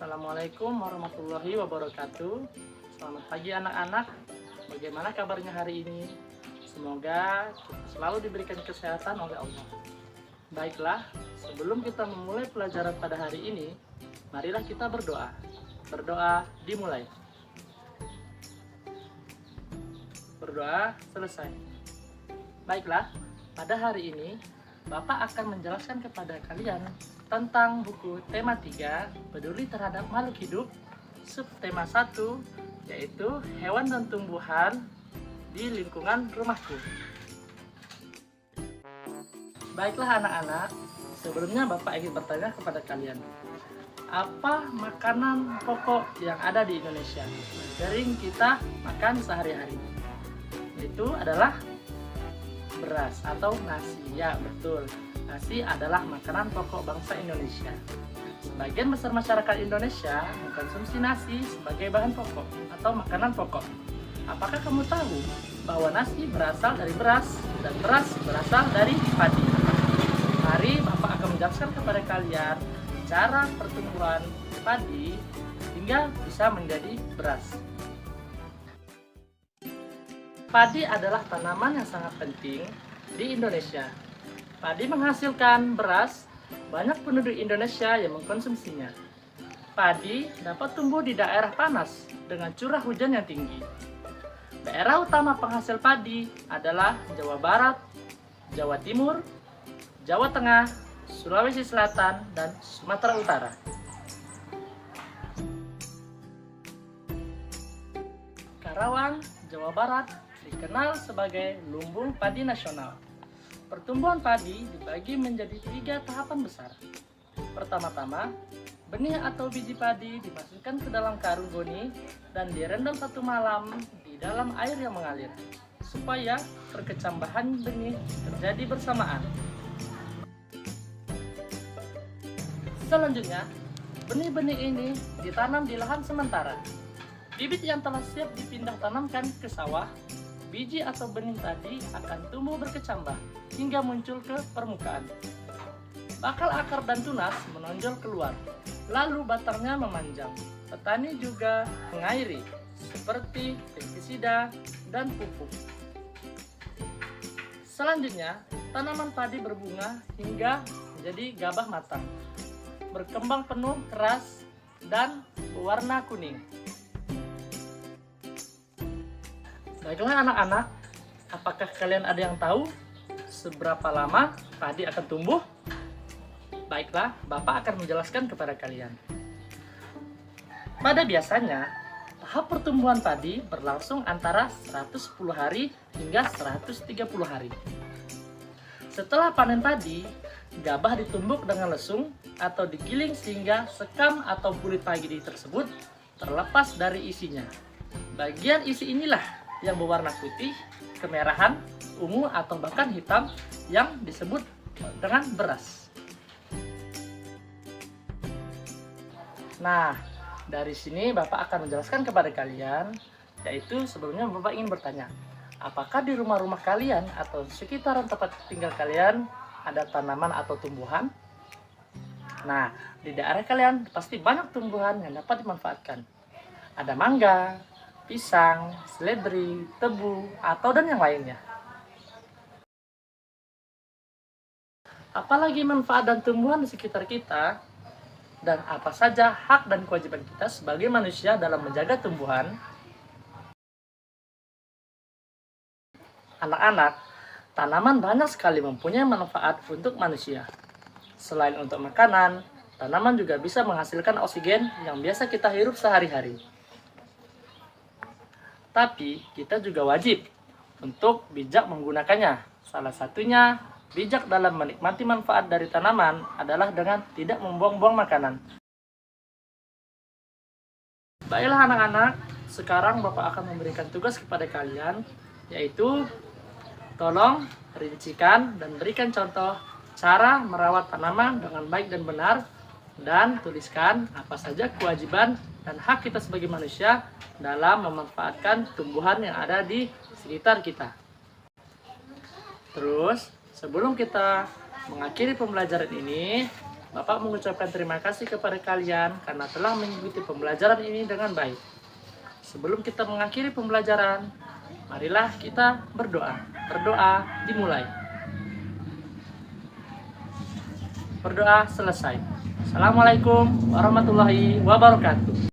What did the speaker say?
Assalamualaikum warahmatullahi wabarakatuh. Selamat pagi anak-anak. Bagaimana kabarnya hari ini? Semoga kita selalu diberikan kesehatan oleh Allah. Baiklah, sebelum kita memulai pelajaran pada hari ini, marilah kita berdoa. Berdoa dimulai. Berdoa selesai. Baiklah, pada hari ini Bapak akan menjelaskan kepada kalian tentang buku tema 3, peduli terhadap makhluk hidup, subtema 1, yaitu hewan dan tumbuhan di lingkungan rumahku. Baiklah anak-anak, sebelumnya Bapak ingin bertanya kepada kalian, apa makanan pokok yang ada di Indonesia yang sering kita makan sehari-hari? Itu adalah beras atau nasi. Ya, betul. Nasi adalah makanan pokok bangsa Indonesia. Sebagian besar masyarakat Indonesia mengkonsumsi nasi sebagai bahan pokok atau makanan pokok. Apakah kamu tahu bahwa nasi berasal dari beras dan beras berasal dari padi? Mari Bapak akan menjelaskan kepada kalian cara pertumbuhan padi hingga bisa menjadi beras. Padi adalah tanaman yang sangat penting di Indonesia. Padi menghasilkan beras, banyak penduduk Indonesia yang mengkonsumsinya. Padi dapat tumbuh di daerah panas dengan curah hujan yang tinggi. Daerah utama penghasil padi adalah Jawa Barat, Jawa Timur, Jawa Tengah, Sulawesi Selatan, dan Sumatera Utara. Karawang, Jawa Barat dikenal sebagai lumbung padi nasional. Pertumbuhan padi dibagi menjadi 3 tahapan besar. Pertama-tama, benih atau biji padi dimasukkan ke dalam karung goni dan direndam 1 malam di dalam air yang mengalir, supaya perkecambahan benih terjadi bersamaan. Selanjutnya, benih-benih ini ditanam di lahan sementara. Bibit yang telah siap dipindah tanamkan ke sawah, biji atau benih tadi akan tumbuh berkecambah hingga muncul ke permukaan. Bakal akar dan tunas menonjol keluar, lalu batangnya memanjang. Petani juga mengairi, seperti pestisida dan pupuk. Selanjutnya, tanaman padi berbunga hingga menjadi gabah matang, berkembang penuh, keras, dan berwarna kuning. Baiklah anak-anak, apakah kalian ada yang tahu seberapa lama padi akan tumbuh? Baiklah, Bapak akan menjelaskan kepada kalian. Pada biasanya, tahap pertumbuhan padi berlangsung antara 110 hari hingga 130 hari. Setelah panen padi, gabah ditumbuk dengan lesung atau digiling sehingga sekam atau kulit padi tersebut terlepas dari isinya. Bagian isi inilah yang berwarna putih, kemerahan, ungu, atau bahkan hitam yang disebut dengan beras. Nah, dari sini Bapak akan menjelaskan kepada kalian, yaitu sebelumnya Bapak ingin bertanya, apakah di rumah-rumah kalian atau sekitaran tempat tinggal kalian ada tanaman atau tumbuhan? Nah, di daerah kalian pasti banyak tumbuhan yang dapat dimanfaatkan. Ada mangga, pisang, seledri, tebu, atau dan yang lainnya. Apalagi manfaat dan tumbuhan di sekitar kita, dan apa saja hak dan kewajiban kita sebagai manusia dalam menjaga tumbuhan. Anak-anak, tanaman banyak sekali mempunyai manfaat untuk manusia. Selain untuk makanan, tanaman juga bisa menghasilkan oksigen yang biasa kita hirup sehari-hari. Tapi kita juga wajib untuk bijak menggunakannya. Salah satunya, bijak dalam menikmati manfaat dari tanaman adalah dengan tidak membuang-buang makanan. Baiklah anak-anak, sekarang Bapak akan memberikan tugas kepada kalian, yaitu tolong rincikan dan berikan contoh cara merawat tanaman dengan baik dan benar, dan tuliskan apa saja kewajiban dan hak kita sebagai manusia dalam memanfaatkan tumbuhan yang ada di sekitar kita. Terus, sebelum kita mengakhiri pembelajaran ini, Bapak mengucapkan terima kasih kepada kalian karena telah mengikuti pembelajaran ini dengan baik. Sebelum kita mengakhiri pembelajaran, marilah kita berdoa. Berdoa dimulai. Berdoa selesai. Assalamualaikum warahmatullahi wabarakatuh.